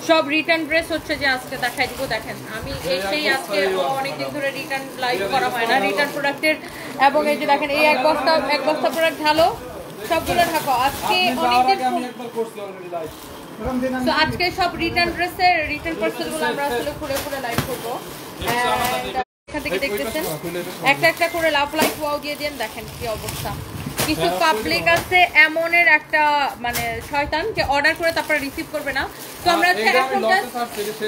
সব return dress হচ্ছে যে আজকে দেখাই দিব। দেখেন আমি এসেই আজকে অনেকদিন ধরে রিটার্ন লাইভ করা হয় না রিটার্ন প্রোডাক্টের, এবং এই যে দেখেন এই এক বস্তা প্রোডাক্ট ঢালো, সবগুলো ঢাকো। আজকে অনেকদিন তো আজকে সব রিটার্ন ড্রেসের রিটার্ন পার্সেলগুলো আমরা আসলে খুলে খুলে লাইভ করবো। এখান থেকে দেখতেছেন একটা একটা করে লাভ লাইক ওয়াও দিয়ে দেন। দেখেন কি অবস্থা। কিছু পাবলিক আছে এমনের একটা মানে শয়তান যে অর্ডার করে তারপরে রিসিভ করবে না। তো আমরা এখন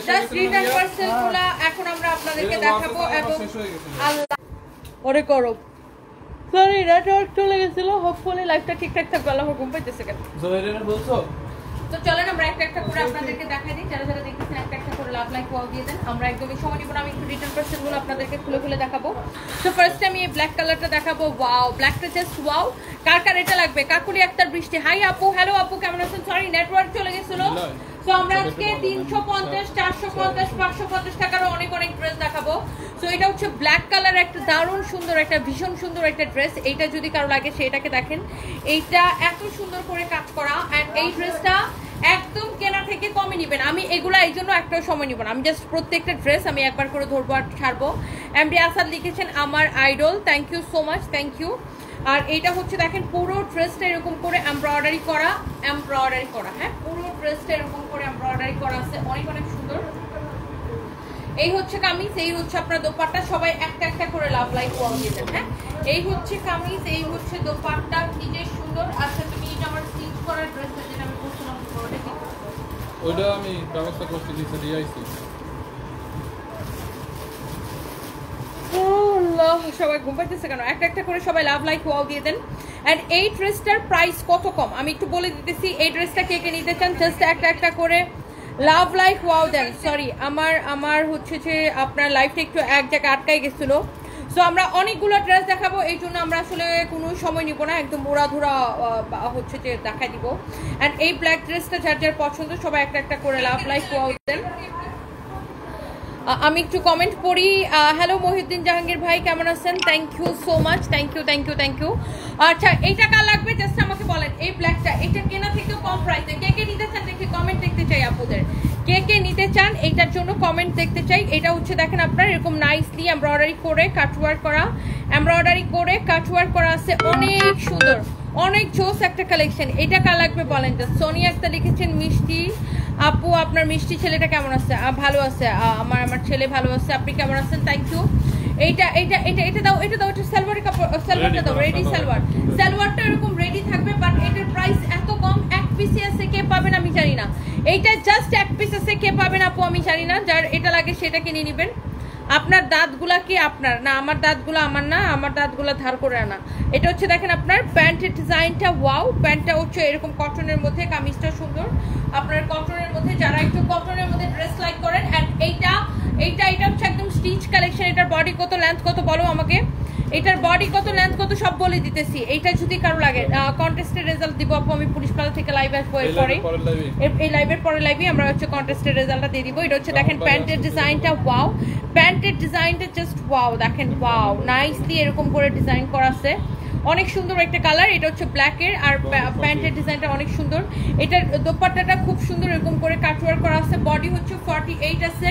জাস্ট রিটার্ন পার্সেলগুলো এখন আমরা আপনাদেরকে দেখাবো। এবং আল্লাহ ওরে করো, সরি নেটওয়ার্ক চলে গেছিল। হোপফুলি লাইভটা ঠিকঠাক থাকবে। আল্লাহ হুকুম পাইতেছে কেন বলছো। তো চলেন আমরা একটা একটা করে আপনাদেরকে দেখাই দিই। যারা যারা দেখতেছেন একটা একটা করে লাভ লাইক ওয়াও দিয়ে দেন। আমরা একদমই সময় নিব না, আমি একটু রিটার্ন পার্সেলগুলো আপনাদেরকে খুলে খুলে দেখাবো। তো ফার্স্টে আমি এই ব্ল্যাক কালারটা দেখাবো। ওয়াও, ব্ল্যাকটা জাস্ট ওয়াও। কার কার এটা লাগবে? কাকুলি আক্তার বৃষ্টি, হাই আপু, হ্যালো আপু, কেমন আছেন? সরি নেটওয়ার্ক চলে গেছিল। তো আমরা আজকে 350, 450, 550 টাকারও অনেক অনেক ড্রেস দেখাবো। তো এটা হচ্ছে ব্ল্যাক কালার একটা দারুণ সুন্দর একটা ভীষণ সুন্দর একটা ড্রেস। এইটা যদি কারো লাগে সেটাকে দেখেন, এইটা এত সুন্দর করে কাজ করা। অ্যান্ড এই ড্রেসটা একদম কেনা থেকে কমই নিবেন। আমি এগুলো এই জন্য একটাও সময় নিব না, আমি জাস্ট প্রত্যেকটা ড্রেস আমি একবার করে ধরবো আর ছাড়বো। এমডি আসাদ লিখেছেন আমার idol, thank you so much, thank you. আর এইটা হচ্ছে দেখেন পুরো ড্রেসটা এরকম করে এমব্রয়ডারি করা, হ্যাঁ পুরো ড্রেসটা এরকম করে এমব্রয়ডারি করা আছে, অনেক অনেক সুন্দর। এই হচ্ছে কামিজ, এই হচ্ছে আপনার দোপাট্টা। সবাই একটা একটা করে লাভ লাইক ওয়াও দিয়ে দেন। হ্যাঁ এই হচ্ছে কামিজ, এই হচ্ছে দোপাট্টা, কি যে সুন্দর। আচ্ছা তুমি এটা আমার স্টিচ করার ড্রেসটা যেটা আমি বলছিলাম ওইটা আমি ব্যবস্থা করতে দিয়েছি, দিয়ে আইছি। সবাই ঘুম পাইতেছে কেন? একটা একটা করে সবাই লাভ লাইক ওয়াও দিয়ে দেন। এন্ড এই ড্রেসটার প্রাইস কত কম আমি একটু বলে দিতেছি। এই ড্রেসটা কে কে নিতে চান জাস্ট একটা একটা করে লাভ লাইক ওয়াও দেন। সরি আমার হচ্ছে যে আপনার লাইফটা একটু এক জায়গায় আটকাই গেছিল। সো আমরা অনেকগুলো ড্রেস দেখাবো, এই জন্য আমরা আসলে কোনো সময় নিব না, একদম উড়াধুরা হচ্ছে যে দেখাই দিব। অ্যান্ড এই ব্ল্যাক ড্রেসটা যার যার পছন্দ সবাই একটা একটা করে লাভ লাইক ওয়াও দেন। আমি একটু কমেন্ট পড়ি। হ্যালো মহিউদ্দিন জাহাঙ্গীর ভাই, কেমন আছেন? Thank you so much, thank you thank you thank you. আচ্ছা এইটা কার লাগবে জাস্ট আমাকে বলেন। এই ব্ল্যাকটা এটা কেনা থেকে কম প্রাইসে কে কে নিতে চান দেখি কমেন্ট দেখতে চাই আপুদের। কে কে নিতে চান এইটার জন্য কমেন্ট দেখতে চাই। এটা হচ্ছে দেখেন আপনার এরকম নাইসলি এমব্রয়ডারি করে কাটওয়ার্ক করা আছে, অনেক সুন্দর, অনেক জোস একটা কালেকশন। এটা কার লাগবে বলেন জাস্ট। সোনিয়া একটা লিখেছেন মিষ্টি আপু, আপনার মিষ্টি ছেলেটা কেমন আছে? ভালো আছে, আমার ছেলে ভালো আছে। আপনি কেমন আছেন? Thank you. এইটা এটা এটা এটা দাও, এটা দাও, এটা সালোয়ারের কাপড়, সালোয়ারটা দাও, রেডি সালোয়ারটা এরকম রেডি থাকবে। বাট এটার প্রাইস এত কম, এক পিসে আছে, কে পাবেন আমি জানি না। এইটা জাস্ট এক পিস আছে, কে পাবেন আপু আমি জানি না। যার এটা লাগে সেটা কিনে নেবেন। আপনার দাঁতগুলা কি আপনার না? আমার দাঁতগুলো আমার না, আমার দাঁতগুলো ধার করে আনা। এটা হচ্ছে দেখেন আপনার প্যান্টের ডিজাইনটা ওয়াও। প্যান্টটা হচ্ছে এরকম কটনের মধ্যে, কামিজটা সুন্দর আপনার কটনের মধ্যে, যারা একটু কটনের মধ্যে ড্রেস লাইক করেন। অ্যান্ড এইটা হচ্ছে একদম স্টিচ কালেকশন। এটার বডি কত, লেন্থ কত বলো আমাকে। এটার বডি কত, লেন্থ কত সব বলে দিতেছি। এইটা যদি কারো লাগে কন্টেস্টের রেজাল্ট দিব আপু আমি পুলিশপাড়া থেকে লাইভ আসবো। এরপরে এই লাইভের পরে লাইভে আমরা হচ্ছে কন্টেস্টের রেজাল্টটা দিয়ে দিব। এটা হচ্ছে দেখেন প্যান্টের ডিজাইনটা ওয়াও, প্যান্টের ডিজাইনটা জাস্ট ওয়াও। দেখেন ওয়াও, নাইসলি এরকম করে ডিজাইন করা আছে, অনেক সুন্দর একটা কালার। এটা হচ্ছে ব্ল্যাকের, আর প্যান্টের ডিজাইনটা অনেক সুন্দর। এটার দোপাট্টাটা খুব সুন্দর এরকম করে কাটওয়ার্ক করা আছে। বডি হচ্ছে 48 আছে,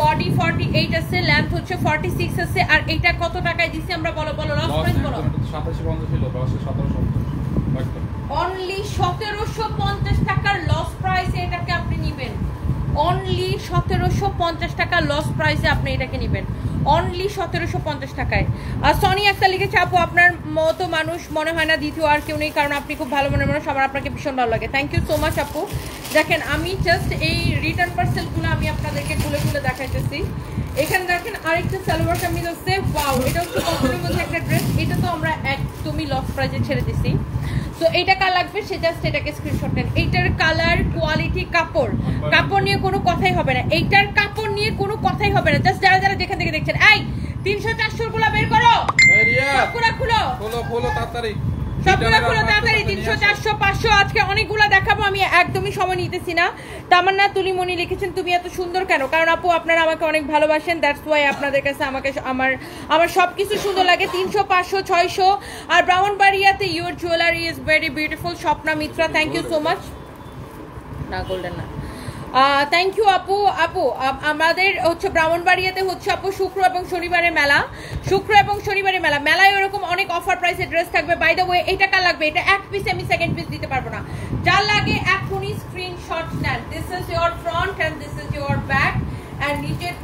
বডি 48 আছে, লেন্থ হচ্ছে 46 আছে। আর এইটা কত টাকায় দিছি আমরা বলো বলো, লস প্রাইস বলো। 2750 ছিল, 1750 অনলি 1750 টাকার লস প্রাইসে এটাকে আপনি নেবেন। অনলি 1750 টাকা লস প্রাইসে আপনি এটাকে নেবেন, অনলি 1750 টাকায়। আর সনি একটা লিখেছে আপু আপনার মতো মানুষ মনে হয় না দ্বিতীয় আর কেউ নেই, কারণ আপনি খুব ভালো মনের মানুষ, আমার আপনাকে ভীষণ ভালো লাগে। থ্যাংক ইউ সো মাচ আপু। দেখেন আমি জাস্ট এই রিটার্ন পার্সেলগুলো আমি আপনাদেরকে খুলে খুলে দেখাইতেছি। এখানে দেখেন আরেকটা সালোয়ার কামিজ আছে, ওয়াও। এটা হচ্ছে কটনের মধ্যে একটা ড্রেস, এটা তো আমরা একদমই লস প্রাইসে ছেড়ে দিছি। তো এইটা কার লাগবে সে জাস্ট এটাকে স্ক্রিনশট নেন। এইটার কালার, কোয়ালিটি, কাপড় নিয়ে কোনো কথাই হবে না। এইটার কাপড় নিয়ে কোনো কথাই হবে না। জাস্ট যারা যারা যেখান থেকে দেখছেন, এই 300-400 গুলো বের করো, সবগুলো খুলো তাড়াতাড়ি, সবগুলো খুলো তাড়াতাড়ি। 300, 400, 500 আজকে অনেকগুলো দেখাবো, আমি একদমই সময় নিতেছি না। তামান্না তুলিমণি লিখেছেন তুমি এত সুন্দর কেন? কারণ আপু আপনারা আমাকে অনেক ভালোবাসেন, দ্যাটস ওয়াই আপনাদের কাছে আমাকে আমার সবকিছু সুন্দর লাগে। 300, 500, 600। আর ব্রাহ্মণবাড়িয়াতে your jewellery is very beautiful. Swapna Mitra, thank you so much. না গোল্ডেন না, থ্যাংক ইউ আপু। আপু আমাদের হচ্ছে ব্রাহ্মণবাড়িয়াতে হচ্ছে আপু শুক্র এবং শনিবারে মেলা, শুক্র এবং শনিবারে মেলা, মেলায় ওরকম অনেক অফার প্রাইসে ড্রেস থাকবে। বাই দ্য ওয়ে এটা কার লাগবে? এটা এক পিস, আমি সেকেন্ড পিস দিতে পারবো না, যার লাগে এখনই স্ক্রিনশট নেন। This is your front end this is your back end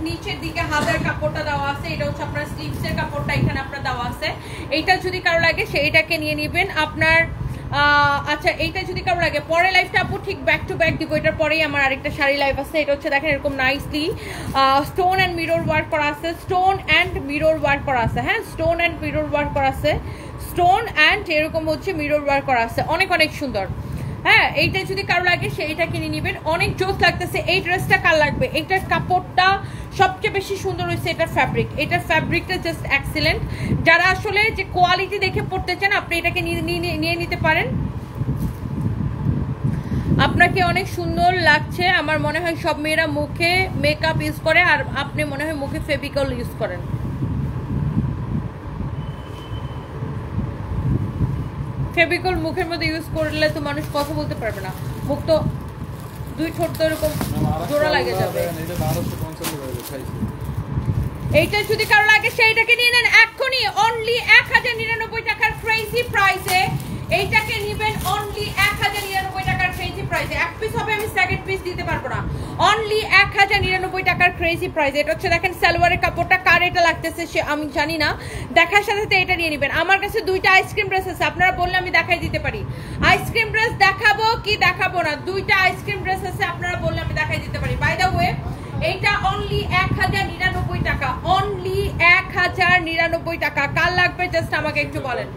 নিচের দিকে হাতের কাপড়টা দেওয়া আছে, এটা হচ্ছে আপনার স্লিভসের কাপড়টা এখানে আপনার দেওয়া আছে। এইটা যদি কারো লাগে সেইটাকে নিয়ে নেবেন আপনার। আচ্ছা এইটা যদি কারো লাগে, পরে লাইভটা আপু ঠিক ব্যাক টু ব্যাক দিব, এটার পরেই আমার আরেকটা শাড়ি লাইভ আছে। এটা হচ্ছে দেখেন এরকম nicely stone and mirror work করা আছে, স্টোন অ্যান্ড মিরর ওয়ার্ক করা আছে, হ্যাঁ স্টোন অ্যান্ড মিরর ওয়ার্ক করা আছে, স্টোন অ্যান্ড এরকম হচ্ছে মিরর ওয়ার্ক করা আছে, অনেক অনেক সুন্দর। হ্যাঁ এইটা যদি কারো লাগে সেইটা কিনে নেবেন, অনেক জোস লাগতেছে। এই ড্রেসটা কার লাগবে? এইটার কাপড়টা সবচেয়ে বেশি সুন্দর হয়েছে, এটার ফ্যাব্রিক, এটার ফ্যাব্রিকটা জাস্ট এক্সিলেন্ট। যারা আসলে যে কোয়ালিটি দেখে পড়তে চান আপনি এটাকে নিয়ে নিতে পারেন, আপনাকে অনেক সুন্দর লাগছে। আমার মনে হয় সব মেয়েরা মুখে মেকআপ ইউজ করে আর আপনি মনে হয় মুখে ফেভিকল ইউজ করেন। ফেভিকল মুখের মধ্যে ইউজ করলে তো মানুষ কথা বলতে পারবে না, মুখ তো দুই ঠোঁট তো এরকম জোড়া লাগে যাবে। এইটা যদি কারো লাগে সেইটাকে নিয়ে নেন এক্ষুনি, অনলি 1099 টাকার ক্রেজি প্রাইসে এইটাকে নেবেন, অনলি 1099 টাকার ক্রেজি প্রাইসে। এক পিস হবে, আমি সেকেন্ড পিস দিতে পারবো না, অনলি 1099 টাকার ক্রেজি প্রাইসে। এটা হচ্ছে দেখেন সালোয়ারের কাপড়টা, কার এটা লাগতেছে সে আমি জানি না, দেখার সাথে সাথে এটা নিয়ে নেবেন। আমার কাছে দুইটা আইসক্রিম ড্রেস আছে, আপনারা বললে আমি দেখাই দিতে পারি। আইসক্রিম ড্রেস দেখাবো কি দেখাবো না, দুইটা আইসক্রিম ড্রেস আছে, আপনারা বললে আমি দেখাই দিতে পারি। বাই দ্য ওয়ে এইটা অনলি 1099 টাকা, অনলি 1099 টাকা। কার লাগবে জাস্ট আমাকে একটু বলেন,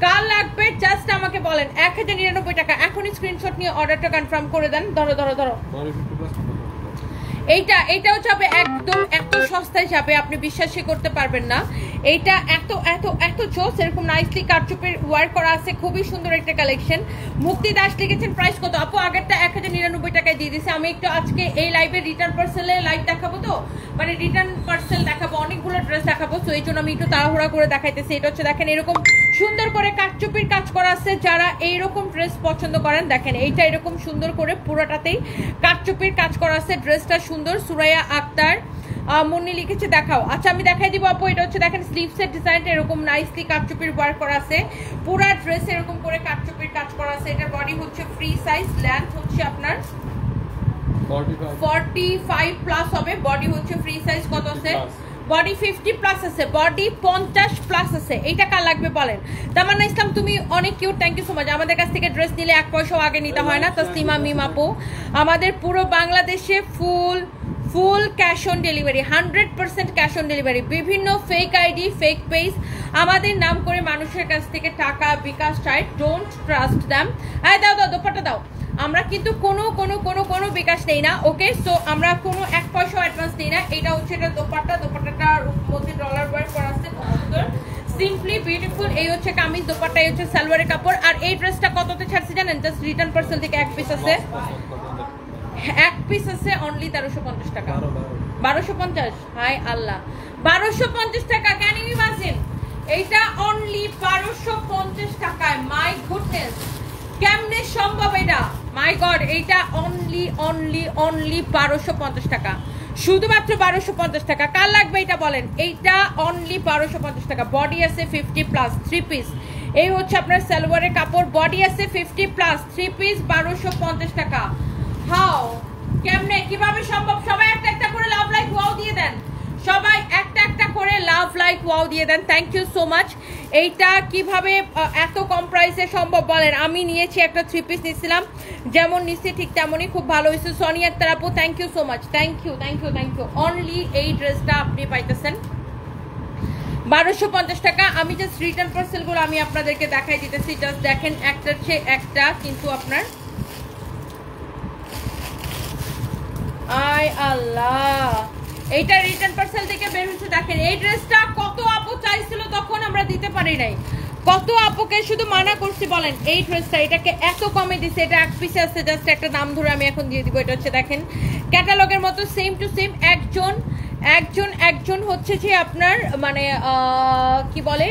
কার লাগবে জাস্ট আমাকে বলেন। 1099 টাকা, এখনই স্ক্রিনশট নিয়ে অর্ডারটা কনফার্ম করে দেন। ধরো ধরো ধরো, এইটাও যাবে একদম এত সস্তায় যাবে আপনি বিশ্বাসই করতে পারবেন না। এইটা এত এত এত জোস, এরকম নাইসলি কারচুপির ওয়ার্ক করা আছে, খুবই সুন্দর একটা কালেকশন। মুক্তি দাস লিখেছেন প্রাইস কত? আপু আগেরটা 1099 টাকায় দিয়ে দিয়েছে। আমি একটু আজকে এই লাইভে রিটার্ন পার্সেলে লাইভ দেখাবো, তো মানে রিটার্ন পার্সেল দেখাবো, অনেকগুলো ড্রেস দেখাবো, তো এই জন্য আমি একটু তাড়াহুড়া করে দেখাইতেছি। এটা হচ্ছে দেখেন এরকম সুন্দর করে কারচুপির কাজ করা আছে, যারা এইরকম ড্রেস পছন্দ করেন দেখেন এইটা এরকম সুন্দর করে পুরোটাতেই কারচুপির কাজ করা আছে, ড্রেসটা সুন্দর। সুরাইয়া আক্তার মুন্নি লিখেছে দেখাও। আচ্ছা আমি দেখাই দিব আপু। এটা হচ্ছে দেখেন স্লিভসের ডিজাইনটা এরকম নাইসলি কারচুপির ওয়ার্ক করা আছে, পুরো ড্রেস এরকম করে কারচুপির কাজ করা আছে। এটার বডি হচ্ছে ফ্রি সাইজ, লেন্থ হচ্ছে আপনার 45 প্লাস হবে, বডি হচ্ছে ফ্রি সাইজ কত আছে? বডি 50 প্লাস আছে, বডি 50 প্লাস আছে। এইটা কার লাগবে বলেন? তামান্না ইসলাম তুমি অনেক cute, thank you so much. আমাদের কাছ থেকে ড্রেস নিলে 1 পয়সাও আগে নিতে হয় না। তসলিমা মিম আপু, আমাদের পুরো বাংলাদেশে full cash on delivery, 100% cash on delivery. বিভিন্ন ফেক আইডি ফেক পেজ আমাদের নাম করে মানুষের কাছ থেকে টাকা বিকাশ চায়, ডোন্ট ট্রাস্ট দ্যাম। হ্যাঁ দাও দাও দোপাট্টা দাও। আমরা কিন্তু কোনো বিকাশ নেই না, ওকে? সো আমরা কোনো 1 পয়সাও অ্যাডভান্স নেই না। এটা হচ্ছে এটা দোপাট্টাটার মধ্যে ডলার ওয়ার্ক করা আছে, সিম্পলি বিউটিফুল। এই হচ্ছে কামিজ, দোপাট্টা, এই হচ্ছে সালোয়ারের কাপড়। আর এই ড্রেসটা কততে ছাড়ছে জানেন? জাস্ট রিটার্ন পার্সেল থেকে 1 পিস আছে, 1 পিস আছে অনলি 1350 টাকা। 1250, হাই আল্লাহ, 1250 টাকা। Can you imagine? এইটা অনলি 1250 টাকায়। মাই গুডনেস, কেমনে সম্ভব এটা? মাই গড, এইটা অনলি 1250 টাকা, শুধুমাত্র 1250 টাকা। কার লাগবে এটা বলেন? এইটা অনলি 1250 টাকা। বডি আছে 50 প্লাস, 3 পিস। এই হচ্ছে আপনার সালোয়ারের কাপড়, বডি আছে 50 প্লাস, 3 পিস, 1250 টাকা। হাউ, কেমনে, কিভাবে সম্ভব? সবাই একটা একটা করে লাভ লাইক ওয়াও দিয়ে দেন, সবাই একটা একটা করে লাভ লাইক ওয়াও দিয়ে দেন। Thank you so much. এইটা কিভাবে এত কম প্রাইসে সম্ভব বলেন? আমি নিয়েছি একটা 3 পিস নিয়েছিলাম, যেমন নিচ্ছি ঠিক তেমনই খুব ভালো হয়েছে। সোনিয়া আক্তার আপু thank you so much, thank you. Only এই ড্রেসটা আপনি পাইতেছেন 1250 টাকা। আমি জাস্ট রিটার্ন পার্সেলগুলো আমি আপনাদেরকে দেখাই দিতেছি, জাস্ট দেখেন একটার চেয়ে একটা, কিন্তু আপনার আয় আল্লাহ, এইটা রিটার্ন পার্সেল থেকে বের হচ্ছে। দেখেন এই ড্রেসটা কত আপু চাইছিল, তখন আমরা দিতে পারি নাই, কত আপুকে শুধু মানা করছি বলেন। এই ড্রেসটা এটাকে এত কমে দিছে, এটা 1 পিসে আছে, জাস্ট একটা দাম ধরে আমি এখন দিয়ে দিব। এটা হচ্ছে দেখেন ক্যাটালগের মতো সেম টু সেম। একজন হচ্ছে যে আপনার মানে কি বলে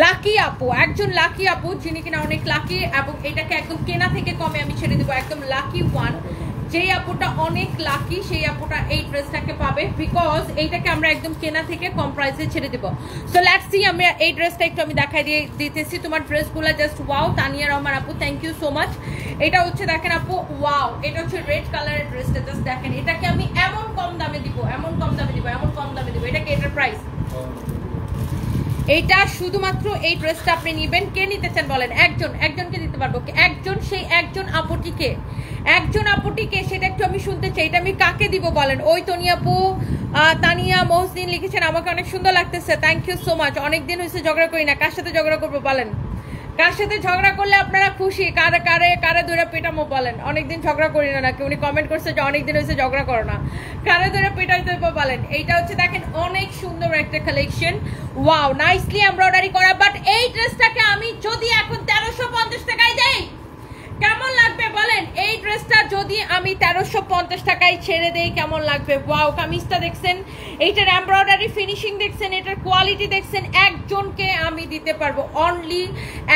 লাকি আপু, একজন লাকি আপু যিনি কিনা অনেক লাকি, এবং এটাকে একদম কেনা থেকে কমে আমি ছেড়ে দেবো, একদম লাকি ওয়ান। যেই আপুটা অনেক লাকি সেই আপুটা এই ড্রেসটাকে পাবে, বিকজ এইটাকে আমরা একদম কেনা থেকে কম প্রাইসে ছেড়ে দেবো। সো লেটস সি, আমরা এই ড্রেসটা একটু আমি দেখাই দিতেছি। তোমার ড্রেসগুলো জাস্ট ওয়াও। তানিয়া রহমান আপু, থ্যাংক ইউ সো মাচ। এটা হচ্ছে দেখেন আপু, ওয়াও, এটা হচ্ছে রেড কালারের ড্রেসটা, জাস্ট দেখেন। এটাকে আমি এমন কম দামে দিব, এমন কম দামে দিব, এমন কম দামে দিব। এটাকে এটার প্রাইস, এইটা শুধুমাত্র এই ড্রেসটা আপনি নেবেন। কে নিতে চান বলেন? একজনকে দিতে পারবো। একজন, সেই একজন আপুটিকে সেটা একটু আমি শুনতে চাই। এটা আমি কাকে দিব বলেন? ওই তনি আপু, তানিয়া মহসিন লিখেছেন আমাকে অনেক সুন্দর লাগতেছে, থ্যাংক ইউ সো মাচ। অনেকদিন হয়েছে ঝগড়া করি না, কার সাথে ঝগড়া করবো বলেন? কার সাথে ঝগড়া করলে আপনারা খুশি? কারে ধরে পেটামো বলেন? অনেকদিন ঝগড়া করি না নাকি? উনি কমেন্ট করছে যে অনেকদিন হয়েছে ঝগড়া করো না, কারে ধরে পেটাইতে বলেন? এইটা হচ্ছে দেখেন অনেক সুন্দর একটা কালেকশন, ওয়াও, নাইসলি এমব্রয়ডারি করা। বাট এই ড্রেসটাকে আমি যদি এখন 1350 টাকায় দেই কেমন লাগবে বলেন? এই ড্রেসটা যদি আমি 1350 টাকায় ছেড়ে দেই কেমন লাগবে? ওয়াও, কামিজটা দেখছেন, এইটার এমব্রয়ডারি ফিনিশিং দেখছেন, এটার কোয়ালিটি দেখছেন। একজনকে আমি দিতে পারবো, অনলি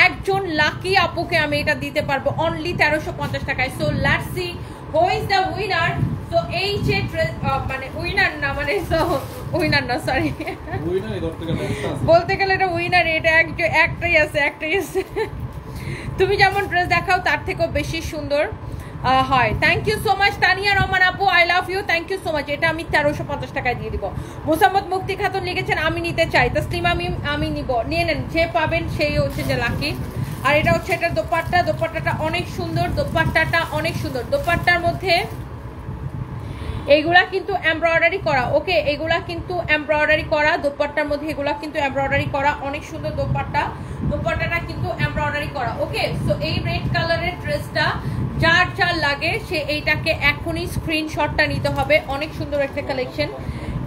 একজন লাকি আপুকে আমি এটা দিতে পারবো অনলি 1350 টাকায়। So let's see who is the winner. তো এই যে মানে উইনার না, মানে উইনার না, সরি, বলতে গেলে এটা উইনার, এটা একটাই আছে। তুমি যেমন ড্রেস দেখাও তার থেকেও বেশি সুন্দর হয়। Thank you so much Tania Rahman আপু, I love you, thank you so much. এটা আমি 1350 টাকায় দিয়ে দিব। মোসাম্মদ মুক্তি খাতুন লিখেছেন আমি নিতে চাই। তসলিমা আমি নিব, নিয়ে নেন, যে পাবেন সেই হচ্ছে যে লাকি। আর এটা হচ্ছে এটা দোপাট্টাটা অনেক সুন্দর, দোপাট্টার মধ্যে এইগুলা কিন্তু এমব্রয়ডারি করা, ওকে, এগুলা কিন্তু এমব্রয়ডারি করা দোপাট্টার মধ্যে, এগুলা কিন্তু এমব্রয়ডারি করা, অনেক সুন্দর দোপাট্টাটা কিন্তু এমব্রয়ডারি করা, ওকে। সো এই রেড কালারের ড্রেসটা যার লাগে সে এইটাকে এখনই স্ক্রিনশটটা নিতে হবে। অনেক সুন্দর একটা কালেকশন।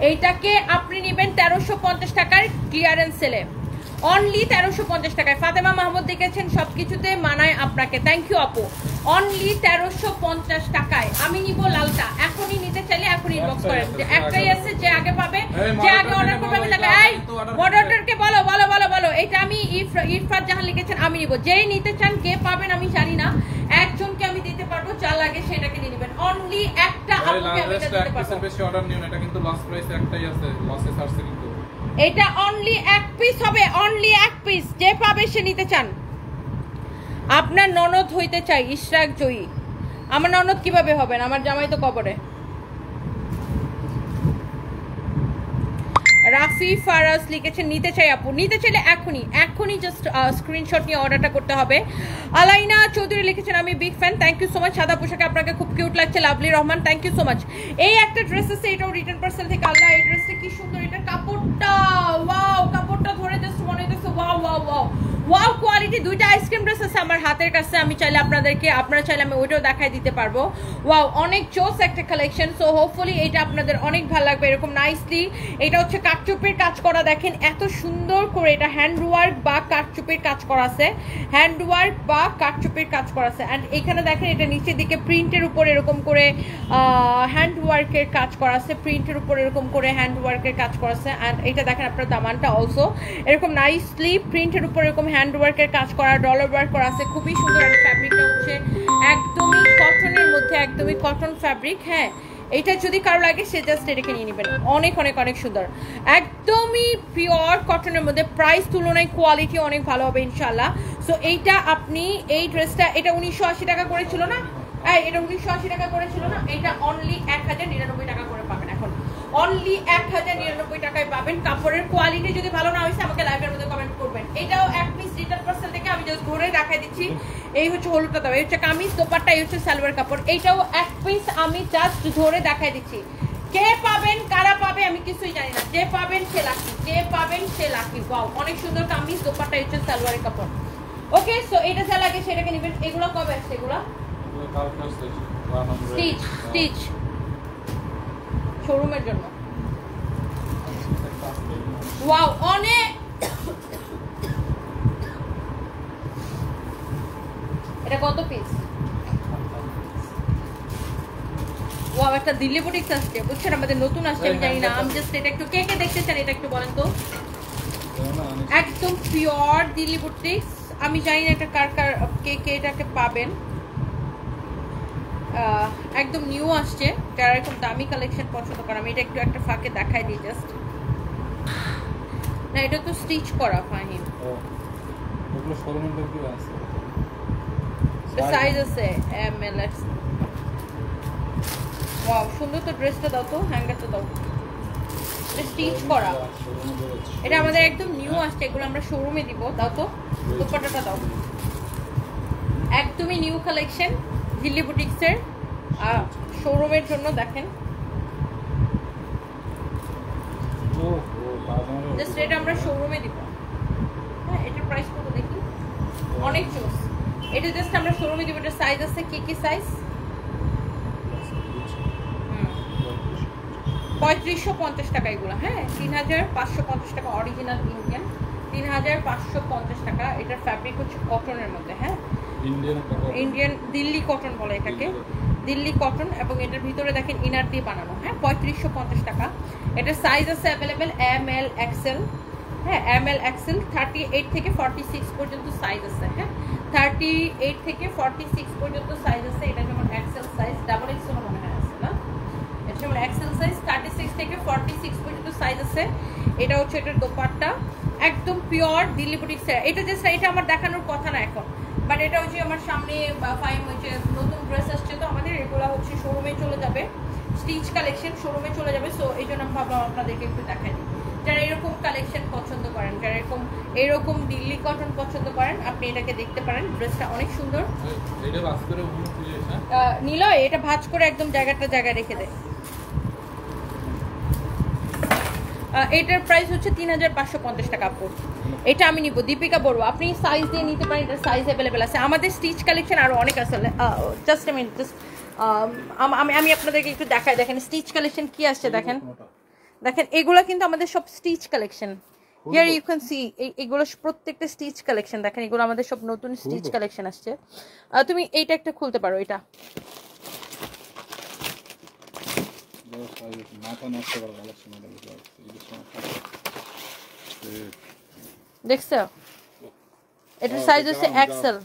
এইটাকে আপনি নেবেন 1350 টাকার ক্লিয়ারেন্স সেলে, অনলি 1350 টাকায়। ফাতেমা মাহমুদ লিখেছেন সবকিছুতে মানায় আপনাকে, থ্যাংক ইউ আপু। অনলি 1350 টাকায় আমি নিব লালটা। এখনই নিতে চাইলে এখনই ইনবক্স করেন, যে একটাই আছে, যে আগে পাবে, যে আগে অর্ডার করবে আমি তাকে। এই মডারেটরকে বলো। এটা আমি ইরফাত জাহান লিখেছেন আমি নিব। যেই নিতে চান, কে পাবেন আমি জানি না, একজনকে আমি দিতে পারবো, যা লাগে সেটাকে নিয়ে নেবেন। অনলি একটা আপুকে আমি দিতে পারবো। বেশি অর্ডার নিও না, এটা কিন্তু লাস্ট প্রাইস একটাই আছে, লসে ছাড়ছে কিন্তু। এটা অনলি এক পিস হবে, অনলি এক পিস, যে পাবে সে নিতে চান। আপনার ননদ হইতে চাই, ইশরাক জয়ী। আমার ননদ কিভাবে হবেন? আমার জামাই তো কবরে। রাফি ফারাজ লিখেছেন নিতে চাই আপু, নিতে চাইলে এখনই জাস্ট স্ক্রিনশট নিয়ে অর্ডারটা করতে হবে। আলাইনা চৌধুরী লিখেছেন আমি big fan, thank you so much. সাদা পোশাকে আপনাকে খুব কিউট লাগছে, lovely Rahman, thank you so much. এই একটা ড্রেস আছে, এটাও রিটার্ন পার্সেল থেকে। আল্লাহ, এই ড্রেসটা কি সুন্দর, এটা কাপড়টা ওয়াও, কাপড়টা ধরে জাস্ট মনে হইতেছে ওয়াও কোয়ালিটি। দুইটা আইসক্রিম ড্রেস আছে আমার হাতের কাছে, আমি চাইলে আপনারা চাইলে আমি ওইটাও দেখাই দিতে পারবো। ওয়াও, অনেক জোস একটা কালেকশন। সো হোপফুলি এটা আপনাদের অনেক ভালো লাগবে, এরকম নাইসলি। এটা হচ্ছে কাটচুপির কাজ করা, দেখেন এত সুন্দর করে, এটা হ্যান্ডওয়ার্ক বা কাটচুপির কাজ করা আছে, অ্যান্ড এখানে দেখেন এটা নিচের দিকে প্রিন্টের উপর এরকম করে হ্যান্ডওয়ার্কের কাজ করা আছে, অ্যান্ড এটা দেখেন আপনার দামানটা অলসো এরকম নাইসলি প্রিন্টের উপর এরকম হ্যান্ডওয়ার্কের কাজ করা, ডলার ওয়ার্ক করা আছে, খুবই সুন্দর। আর ফ্যাব্রিকটা হচ্ছে একদমই কটনের মধ্যে, একদমই কটন ফ্যাব্রিক। হ্যাঁ, এটা যদি কারো লাগে সে জাস্ট এটাকে নিয়ে নেবেন, অনেক সুন্দর, একদমই পিওর কটনের মধ্যে। প্রাইস তুলনায় কোয়ালিটি অনেক ভালো হবে ইনশাল্লাহ। সো এইটা আপনি, এই ড্রেসটা এটা 1980 টাকা করেছিল না, এটা 1980 টাকা করেছিল না, এটা অনলি 1099 টাকা করে পাবেন এখন, অনলি 1099 টাকায় পাবেন। কাপড়ের কোয়ালিটি যদি ভালো না হয়েছে আমাকে লাইভের মধ্যে কমেন্ট করবেন। এটাও এক পিস রিটার্ন পার্সেল থেকে আমি জাস্ট ধরে দেখাই দিচ্ছি। এই হচ্ছে হলুদটা দাও, এই হচ্ছে কামিজ, দোপাট্টা, এই হচ্ছে সালোয়ার কাপড়। এইটাও এক পিস আমি জাস্ট ধরে দেখাই দিচ্ছি। কে পাবেন, কারা পাবে আমি কিছুই জানি না, যে পাবেন সে লাকি, ওয়াও, অনেক সুন্দর কামিজ, দোপাট্টা, এই হচ্ছে সালোয়ারের কাপড়। ওকে, সো এটা যা লাগে সেটাকে নেবেন। এগুলো কবে আসছে? এগুলো স্টিচ শোরুমের জন্য। ওয়াও, অনেক, এটা কত পিস? ওয়াও, একটা দিল্লি বুটিক্স আসছে, বুঝছেন, আমাদের নতুন আসছে, আমি জানি না। আমি জাস্ট এটা একটু কে দেখতে চান, এটা একটু বলেন তো। একদম পিওর দিল্লি বুটিক্স, আমি জানি না এটা কার কে এটাকে পাবেন। একদম নিউ আসছে, যারা এরকম দামি কালেকশন পছন্দ করে। আমি এটা একটু একটা ফাঁকে দেখাই দিই জাস্ট। না এটা তো স্টিচ করা ফাহিম। ওগুলো শোরুমের মধ্যে আছে, সাইজ আছে এম এল এক্স। ওয়াও সুন্দর তো, ড্রেসটা দাও তো, হ্যাঙ্গারটা দাও। এটা স্টিচ করা, এটা আমাদের একদম নিউ আসছে, এগুলো আমরা শোরুমে দিব। দাও তো দোপাট্টাটা দাও, একদমই নিউ কালেকশন ঝিল্লি বুটিক্সের শোরুমের জন্য। দেখেন জাস্ট এটা আমরা শোরুমে দিব। হ্যাঁ এটার প্রাইস কত দেখি, অনেক চোস। এটা জাস্ট আমরা শোরুমে দিব। এটা সাইজ আছে কি কি সাইজ? 3550 টাকা এগুলো। হ্যাঁ 3550 টাকা অরিজিনাল ইন্ডিয়ান, 3550 টাকা। এটার ফ্যাব্রিক হচ্ছে কটনের মধ্যে। হ্যাঁ ইন্ডিয়ান দিল্লি কটন বলে এটাকে, দিল্লি কটন। এবং এটার ভিতরে দেখেন ইনার দিয়ে বানানো। হ্যাঁ 3550 টাকা। এটার সাইজ আছে অ্যাভেলেবেল এম এল এক্সেল। হ্যাঁ এম এল এক্সেল 38 থেকে 46 পর্যন্ত সাইজ আছে। হ্যাঁ 38 থেকে 46 পর্যন্ত সাইজ আছে। এটা যেমন এক্সেল সাইজ, ডাবল এক্সেল মনে হয় আছে না, এটা যেমন এক্সেল সাইজ 36 থেকে 46 পর্যন্ত সাইজ আছে। এটা হচ্ছে এটার দোপাট্টা, একদম পিওর দিল্লি বুটিক্স। এটা জাস্ট এটা আমার দেখানোর কথা না এখন, বাট এটা হচ্ছে আমার সামনে ফাইম হচ্ছে নতুন ড্রেস আসছে, তো আমাদের এগুলো হচ্ছে শোরুমে চলে যাবে, স্টিচ কালেকশন শোরুমে চলে যাবে। সো এই জন্য আমি ভাবলাম আপনাদেরকে একটু দেখাই দিই। যারা এরকম কালেকশন পছন্দ করেন, যারা এরকম দিল্লি কটন পছন্দ করেন, আপনি এটাকে দেখতে পারেন। ড্রেসটা অনেক সুন্দর। নিলয় এটা ভাঁজ করে একদম জায়গাটা জায়গায় রেখে দেয়। এটার প্রাইস হচ্ছে 3550 টাকা আপু। এটা আমি নিব, দীপিকা বড়ুয়া। আপনি সাইজ দিয়ে নিতে পারেন, এটার সাইজ অ্যাভেলেবেল আছে। আমাদের স্টিচ কালেকশন আরও অনেক আছে। জাস্ট আমি আমি আপনাদেরকে একটু দেখাই। দেখেন স্টিচ কালেকশন কি আসছে, দেখেন দেখেন এগুলো কিন্তু আমাদের সব stitch collection. Here you can see এগুলো প্রত্যেকটা স্টিচ কালেকশন। দেখেন এগুলো আমাদের সব নতুন স্টিচ কালেকশন আসছে। তুমি এইটা একটা খুলতে পারো, এটা দেখছো, এটার সাইজ হচ্ছে এক্সেল।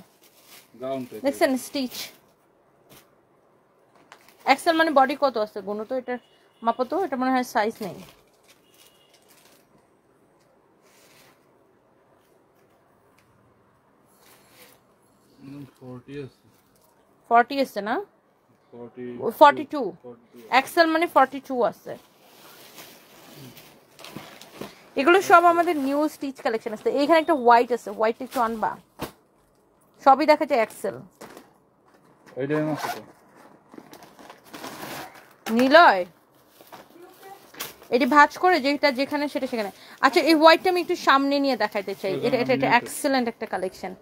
দেখছেন স্টিচ এক্সেল মানে বডি কত আছে গুনো তো, এটার মাপো তো। এটা মনে হয় সাইজ নেই। ফর্টি আছে না, 42 এক্সেল মানে 42 আছে। এগুলো সব আমাদের নিউ স্টিচ কালেকশন আছে। এখানে একটা হোয়াইট আছে, হোয়াইট একটু আনবা। সবই দেখা যায় এক্সেল। নিলয় এটি ভাঁজ করে যেটা যেখানে সেটা সেখানে। আচ্ছা এই হোয়াইটটা আমি একটু সামনে নিয়ে দেখাইতে চাই। এটা এটা এটা এক্সেলেন্ট একটা কালেকশন,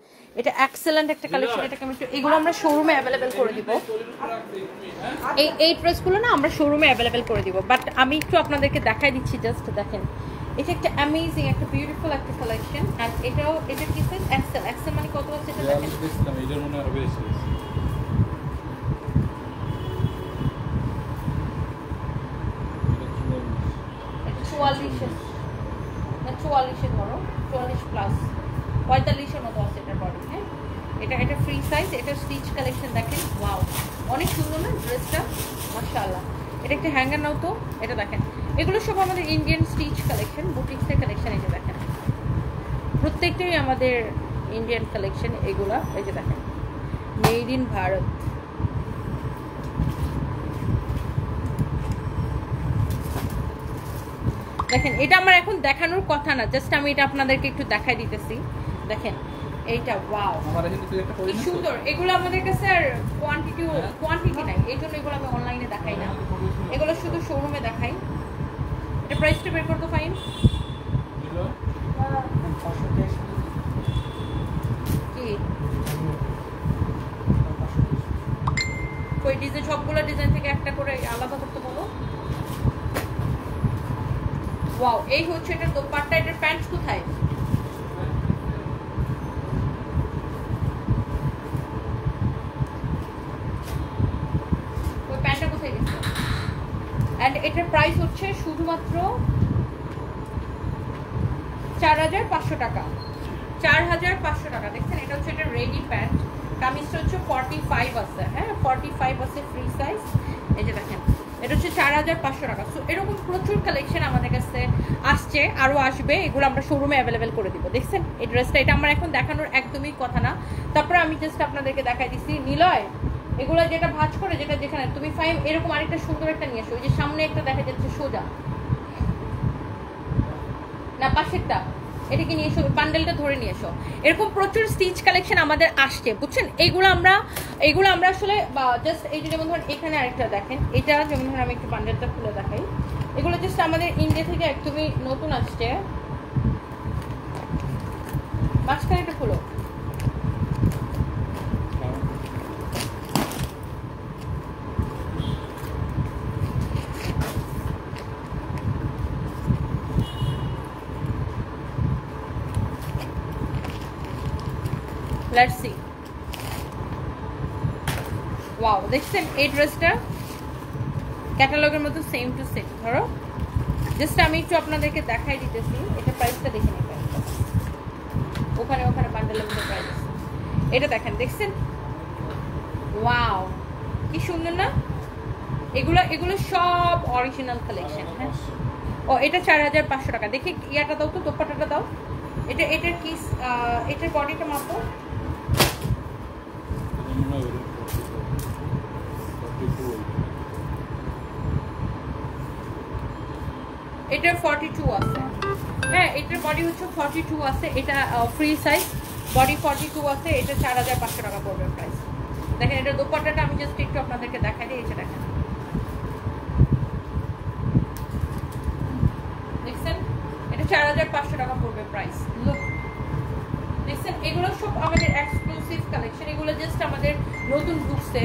এটা এক্সেলেন্ট একটা কালেকশন। এটাকে আমি একটু, এগুলো আমরা শোরুমে অ্যাভেলেবেল করে দিব। এই ড্রেসগুলো না আমরা শোরুমে অ্যাভেলেবেল করে দিব, বাট আমি একটু আপনাদেরকে দেখাই দিচ্ছি। জাস্ট দেখেন এটা একটা অ্যামেজিং একটা বিউটিফুল একটা কালেকশন। আর এটাও, এটা কি সাইজ? এক্সেল। এক্সেল মানে কত আছে এটা দেখেন। এটার মনে আরো বেশি আছে। 44 ধরো, 44 প্লাস 45 মতো আছে এটার বডি। হ্যাঁ এটা ফ্রি সাইজ। এটা স্টিচ কালেকশন দেখেন, ওয়াও অনেক সুন্দর না ড্রেসটা, মাশাআল্লাহ। এটা একটা হ্যাঙ্গার নাও তো। এটা দেখেন এগুলো সব আমাদের ইন্ডিয়ান স্টিচ কালেকশন, বুটিক্সের কালেকশন। এই যে দেখেন প্রত্যেকটাই আমাদের ইন্ডিয়ান কালেকশন এগুলা। এই যে দেখেন মেড ইন ভারত। দেখেন এটা আমার এখন দেখানোর কথা না, জাস্ট আমি এটা আপনাদেরকে একটু দেখাই দিতেছি। দেখেন এইটা, ওয়াও কি সুন্দর। এগুলো আমাদের কাছে আর কোয়ান্টিটি নাই, এই জন্য এগুলো আমি অনলাইনে দেখাই না, এগুলো শুধু শোরুমে দেখাই। এটা প্রাইসটা বের করতে ফাইন কি ওই ডিজাইন, সবগুলো ডিজাইন থেকে একটা করে আলাদা করতে বলো। ওয়াও এই হচ্ছে এটার দোপাট্টা। এটার প্যান্ট কোথায়? ওই প্যান্টটা কোথায় গেছে? এন্ড এটার প্রাইস হচ্ছে শুধুমাত্র 4500 টাকা। 4500 টাকা। দেখছেন এটা হচ্ছে এটা রেডি প্যান্ট, কামিজটা হচ্ছে 45 আছে, হ্যাঁ 45 আছে ফ্রি সাইজ। এই যে দেখেন এটা হচ্ছে 4500 টাকা। সো এরকম প্রচুর কালেকশন আমাদের কাছে আসছে, আরও আসবে, এগুলো আমরা শোরুমে অ্যাভেলেবেল করে দিব। দেখছেন এই ড্রেসটা, এটা আমার এখন দেখানোর একদমই কথা না, তারপরে আমি জাস্ট আপনাদেরকে দেখাই দিচ্ছি। নিলয় এগুলো যেটা ভাঁজ করে, যেটা যেখানে তুমি ফাইন, এরকম আরেকটা সুন্দর একটা নিয়ে আসো। ওই যে সামনে একটা দেখা যাচ্ছে সোজা, না পাশেরটা, এটাকে নিয়ে এসো, বান্ডেলটা ধরে নিয়ে এসো। এরকম প্রচুর স্টিচ কালেকশন আমাদের আসছে, বুঝছেন। এগুলো আমরা আসলে জাস্ট এই যে যেমন ধরুন এখানে আরেকটা দেখেন, এটা যেমন ধরুন আমি একটু বান্ডেলটা খুলে দেখাই। এগুলো জাস্ট আমাদের ইন্ডিয়া থেকে একদমই নতুন আসছে। মাঝখানে একটা খুলো, লেটস সি। ওয়াও, দেখছেন এই ড্রেসটা ক্যাটালগের মতো সেম টু সেম। ধরো জাস্ট আমি একটু আপনাদেরকে দেখাই দিতেছি, এটা প্রাইসটা দেখে নিই। প্রাইসটা ওখানে বান্ডেলের মধ্যে প্রাইস, এটা দেখেন, দেখছেন? ওয়াও, কি সুন্দর না? এগুলো সব অরিজিনাল কালেকশন। হ্যাঁ, ও এটা 4500 টাকা। দেখি ইয়াটা দাও তো, দোপাট্টাটা দাও। এটার কি, এটার বডিটা মাপো। এটার 42 আছে, হ্যাঁ এটার বডি হচ্ছে 42 আছে, এটা ফ্রি সাইজ, বডি 42 আছে। এটা 4500 টাকা পড়বে প্রাইস। দেখেন এটা দোপাট্টাটা আমি জাস্ট একটু আপনাদেরকে দেখাই দিই। এটা দেখেন, দেখছেন? এটা 4500 টাকা পড়বে প্রাইস। লুক, দেখছেন? এগুলো সব আমাদের এক্সক্লুসিভ কালেকশন, এগুলো জাস্ট আমাদের নতুন ঢুকছে,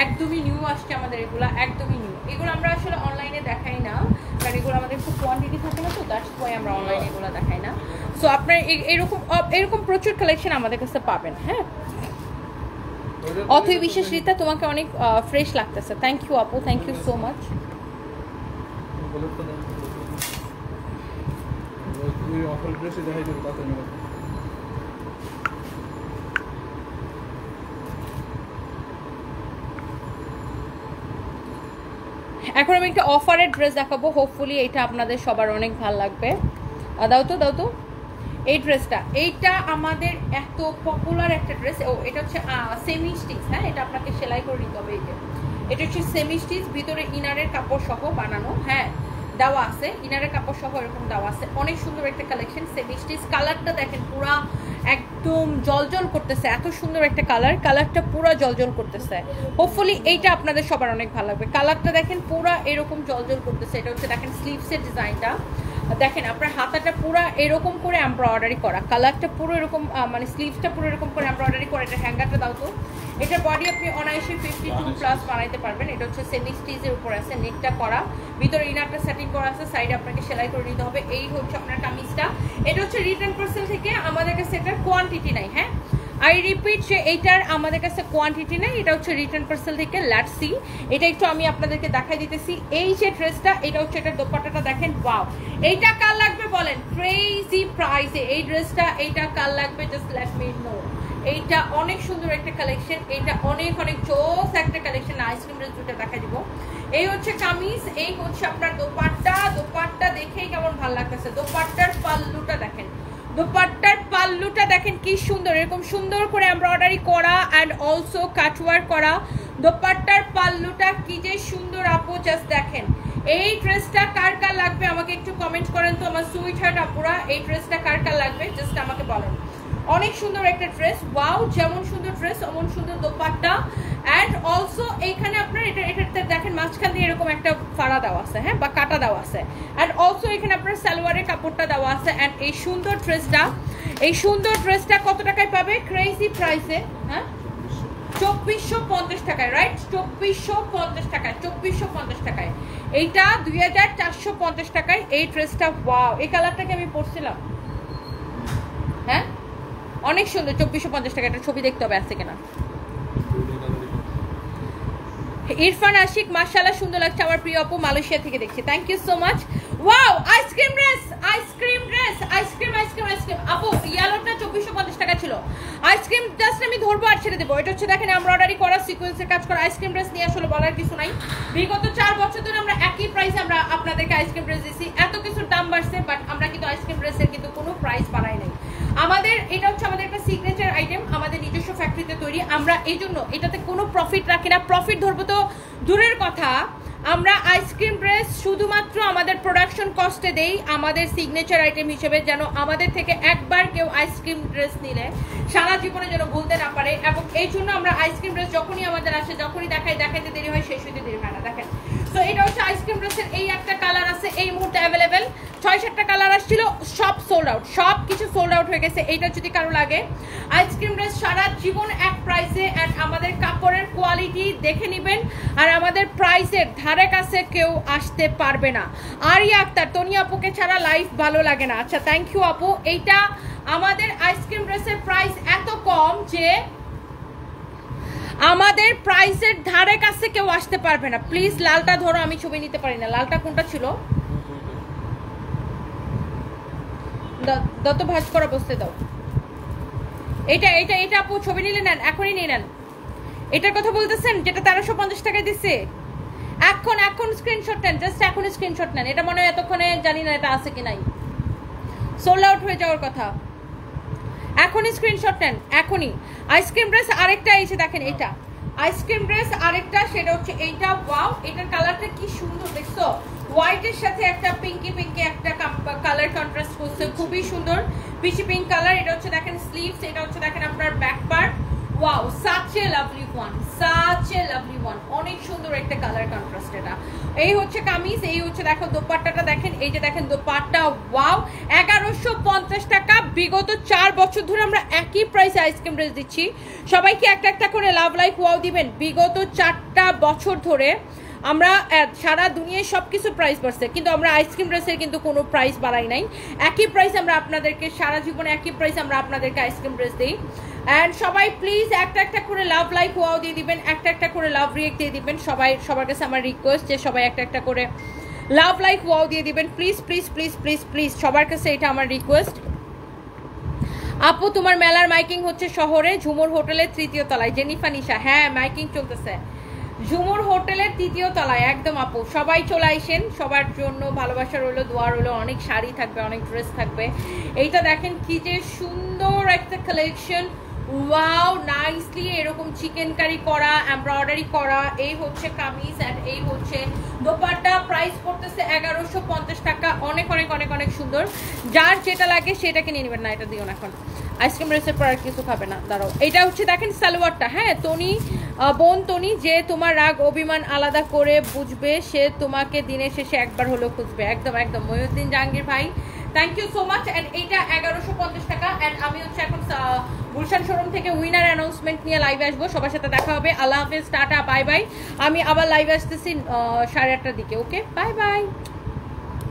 একদমই নিউ আসছে আমাদের, এগুলো একদমই নিউ। এগুলো আমরা আসলে অনলাইনে দেখাই না, কারণ এগুলো আমাদের খুব কোয়ান্টিটি থাকে না, তো দ্যাটস ওয়াই আমরা অনলাইনে এগুলো দেখাই না। সো আপনার এরকম প্রচুর কালেকশন আমাদের কাছে পাবেন। হ্যাঁ, অথই বিশেষ রীতা, তোমাকে অনেক ফ্রেশ লাগতেছে। থ্যাংক ইউ আপু, থ্যাংক ইউ সো মাচ। এখন আমি একটা অফারের ড্রেস দেখাবো, হোপফুলি এটা আপনাদের সবার অনেক ভালো লাগবে। দাও তো এই ড্রেসটা, এইটা আমাদের এত পপুলার একটা ড্রেস। ও এটা হচ্ছে সেমি স্টিচ, হ্যাঁ এটা আপনাকে সেলাই করে নিতে হবে। এটা হচ্ছে সেমি স্টিচ, ভিতরে ইনারের কাপড় সহ বানানো, হ্যাঁ দেওয়া আছে, ইনারের কাপড় সহ এরকম দেওয়া আছে। অনেক সুন্দর একটা কালেকশন, সেমি স্টিচ। কালারটা দেখেন পুরা একদম জলজল করতেছে, এত সুন্দর একটা কালারটা পুরা জলজল করতেছে। হোপফুলি এইটা আপনাদের সবার অনেক ভালো লাগবে। কালারটা দেখেন পুরা এরকম জলজল করতেছে। এটা হচ্ছে দেখেন স্লিভসের ডিজাইনটা, দেখেন আপনার হাতাটা পুরো এরকম করে এমব্রয়ডারি করা, কালারটা পুরো এরকম, মানে স্লিভসটা পুরো এরকম করে এমব্রয়ডারি করা। এটা হ্যাঙ্গারটা দাও তো। এটার বডি আপনি অনায়াসে 52+ বানাইতে পারবেন। এটা হচ্ছে সেমি স্টিচের উপর আছে, নেকটা করা, ভিতরে ইনারটা সেটিং করা আছে, সাইডে আপনাকে সেলাই করে নিতে হবে। এই হচ্ছে আপনার কামিজটা। এটা হচ্ছে রিটার্ন পার্সেল থেকে, আমাদের কাছে এটার কোয়ান্টিটি নাই। হ্যাঁ, আই রিপিট যে এইটার আমাদের কাছে কোয়ান্টিটি নেই, এটা হচ্ছে রিটার্ন পার্সেল থেকে। লেটস সি, এটা একটু আমি আপনাদেরকে দেখাই দিতেছি। এই যে ড্রেসটা, এটা হচ্ছে এটার দোপাট্টাটা দেখেন। ওয়াও, এইটা কার লাগবে বলেন? ক্রেজি প্রাইসে এই ড্রেসটা, এইটা কার লাগবে জাস্ট লেট মি নো। এইটা অনেক সুন্দর একটা কালেকশন, এইটা অনেক জোস একটা কালেকশন। আইসক্রিম ড্রেস দুটো দেখা দিব। এই হচ্ছে কামিজ, এই হচ্ছে আপনার দোপাট্টা দেখেই কেমন ভালো লাগতেছে। দোপাট্টার পাল্লুটা দেখেন, দোপাট্টার পাল্লুটা দেখেন কি সুন্দর, এরকম সুন্দর করে এমব্রয়ডারি করা অ্যান্ড অলসো কাটওয়ার্ক করা। দোপাট্টার পাল্লুটা কি যে সুন্দর আপু, জাস্ট দেখেন। এই ড্রেসটা কার কার লাগবে আমাকে একটু কমেন্ট করেন তো আমার সুইট হার্ট আপুরা, এই ড্রেসটা কার কার লাগবে জাস্ট আমাকে বলেন। অনেক সুন্দর একটা ড্রেস, ওয়াও, যেমন সুন্দর ড্রেস অমন সুন্দর দোপাট্টা। অ্যান্ড অলসো এইখানে আপনার এটাতে দেখেন মাঝখান দিয়ে এরকম একটা ফাড়া দেওয়া আছে, হ্যাঁ বা কাটা দেওয়া আছে। অ্যান্ড অলসো এখানে আপনার সালোয়ারের কাপড়টা দেওয়া আছে। অ্যান্ড এই সুন্দর ড্রেসটা কত টাকায় পাবে? ক্রেজি প্রাইসে, হ্যাঁ 2450 টাকায়, রাইট? 2450 টাকায়, 2450 টাকায়। এইটা 2450 টাকায় এই ড্রেসটা। ওয়াও, এই কালারটাকে আমি পরছিলাম, হ্যাঁ অনেক সুন্দর। 2450 টাকা, একটা ছবি দেখতে হবে আছে কিনা। ইরফান আশিক মাশাআল্লাহ সুন্দর লাগছে আমার প্রিয় আপু মালয়েশিয়া থেকে দেখছি thank you so much wow ice cream dress ice cream আপু ইয়েলোটা 2450 টাকা ছিল আইসক্রিম জাস্ট আমি ধরবো আর ছেড়ে দেবো এটা হচ্ছে দেখেন এমব্রয়ডারি করা সিকোয়েন্সের কাজ করা আইসক্রিম ড্রেস নিয়ে আসলে বলার কিছু নাই বিগত 4 বছর ধরে আমরা একই প্রাইসে আমরা আপনাদেরকে আইসক্রিম ড্রেস দিচ্ছি এত কিছু দাম বাড়ছে বাট আমরা কিন্তু আইসক্রিম ড্রেসের কিন্তু কোনো প্রাইস বাড়াই নাই আমাদের এটা হচ্ছে আমাদের একটা সিগনেচার আইটেম আমাদের নিজস্ব ফ্যাক্টরিতে তৈরি আমরা এই জন্য এটাতে কোনো প্রফিট রাখি না প্রফিট ধরবো তো দূরের কথা আমরা আইসক্রিম ড্রেস শুধুমাত্র আমাদের প্রোডাকশন কস্টে দেই আমাদের সিগনেচার আইটেম হিসেবে যেন আমাদের থেকে একবার কেউ আইসক্রিম ড্রেস নিলে সারা জীবনে যেন ভুলতে না পারে এবং এই জন্য আমরা আইসক্রিম ড্রেস যখনই আমাদের আসে যখনই দেখাইতে দেরি হয় শেষ হইতে দেরি হয় না দেখেন তো এটা হচ্ছে আইসক্রিম ড্রেসের এই একটা কালার আছে এই মুহূর্তে অ্যাভেলেবেল 6-7টা কালার আসছিল সব সোল্ড আউট সব কিছু সোল্ড আউট হয়ে গেছে এইটা যদি কারো লাগে আইসক্রিম ড্রেস সারা জীবন এক প্রাইসে এন্ড আমাদের কাপড়ের কোয়ালিটি দেখে নেবেন আর আমাদের প্রাইসের ধারে কাছে কেউ আসতে পারবে না আরিয়া আক্তার তনি আপুকে ছাড়া লাইফ ভালো লাগে না আচ্ছা থ্যাংক ইউ আপু এইটা আমাদের আইসক্রিম ড্রেসের প্রাইস এত কম যে আমাদের প্রাইসের ধারে কাছে কেউ আসতে পারবে না প্লিজ লালটা ধরো আমি ছবি নিতে পারি না লালটা কোনটা ছিল দত ভাঁজ করা বসতে দাও এটা এটা এটা আপু ছবি নিলে নেন এখনই নিয়ে নেন এটার কথা বলতেছেন যেটা 1350 টাকায় দিচ্ছে এখন স্ক্রিনশট নেন জাস্ট এখন স্ক্রিনশট নেন এটা মনে হয় এতক্ষণে জানি না এটা আছে কি নাই সোল্ড আউট হয়ে যাওয়ার কথা এখনই স্ক্রিনশট নেন এখনই আইসক্রিম ড্রেস আরেকটা এসে দেখেন এটা আইসক্রিম ড্রেস আরেকটা সেটা হচ্ছে এইটা ওয়াও এটার কালারটা কি সুন্দর দেখছো হোয়াইটের সাথে একটা পিঙ্কি একটা কালার কন্ট্রাস্ট করছে খুবই সুন্দর পিচি পিঙ্ক কালার এটা হচ্ছে দেখেন স্লিভস এটা হচ্ছে দেখেন আপনার back part wow such a lovely one অনেক সুন্দর একটা কালার কন্ট্রাস্ট এটা এই হচ্ছে কামিজ এই হচ্ছে দেখো দোপাট্টাটা দেখেন এই যে দেখেন দোপাট্টা ওয়াও 1150 টাকা বিগত 4 বছর ধরে আমরা একই প্রাইসে আইসক্রিম ড্রেস দিচ্ছি সবাইকে একটা করে লাভ লাইক ওয়াও দিবেন বিগত 4টা বছর ধরে আমরা সারা দুনিয়ায় সবকিছু প্রাইস বাড়ছে কিন্তু আমরা আইসক্রিম ড্রেসের কিন্তু কোনো প্রাইস বাড়াই নাই একই প্রাইস আমরা আপনাদেরকে সারা জীবনে একই প্রাইস আমরা আপনাদেরকে আইসক্রিম ড্রেস দিই এন্ড সবাই প্লিজ একটা করে লাভ লাইক ওয়াও দিয়ে দিবেন একটা করে লাভ রিয়েক্ট দিয়ে দিবেন সবার কাছে আমার রিকোয়েস্ট যে সবাই একটা করে লাভ লাইক ওয়াও দিয়ে দিবেন প্লিজ সবার কাছে এটা আমার রিকোয়েস্ট আপু তোমার মেলার মাইকিং হচ্ছে শহরে ঝুমুর হোটেলের 3য় তলায় জেনিফা নিশা হ্যাঁ মাইকিং চলতেছে ঝুমুর হোটেলের 3য় তলায় একদম আপু সবাই চলে আসেন সবার জন্য ভালোবাসা রইলো দোয়া রইলো অনেক শাড়ি থাকবে অনেক ড্রেস থাকবে এইটা দেখেন কি যে সুন্দর একটা কালেকশন ওয়াও নাইসলি এরকম চিকেন কারি করা এমব্রয়ডারি করা এই হচ্ছে কামিজ এন্ড এই হচ্ছে দোপাট্টা প্রাইস পড়তেছে 1150 টাকা অনেক সুন্দর যার যেটা লাগে সেটাকে নিয়ে নেবেন না এটা দিও না এখন আইসক্রিম ড্রেসের পর আর কিছু খাবে না দাঁড়াও এটা হচ্ছে দেখেন সালোয়ারটা হ্যাঁ বোন তনি যে তোমার রাগ অভিমান আলাদা করে বুঝবে সে তোমাকে দিনের শেষে একবার হলেও খুঁজবে একদম মহিউদ্দিন জাহাঙ্গীর ভাই thank you so much and এইটা 1150 টাকা এন্ড আমি হচ্ছে এখন গুলশান শোরুম থেকে উইনার অ্যানাউন্সমেন্ট নিয়ে লাইভে আসবো সবার সাথে দেখা হবে আল্লাহ হাফেজ টাটা বাই বাই আমি আবার লাইভে আসতেছি 8:30টার দিকে ওকে বাই বাই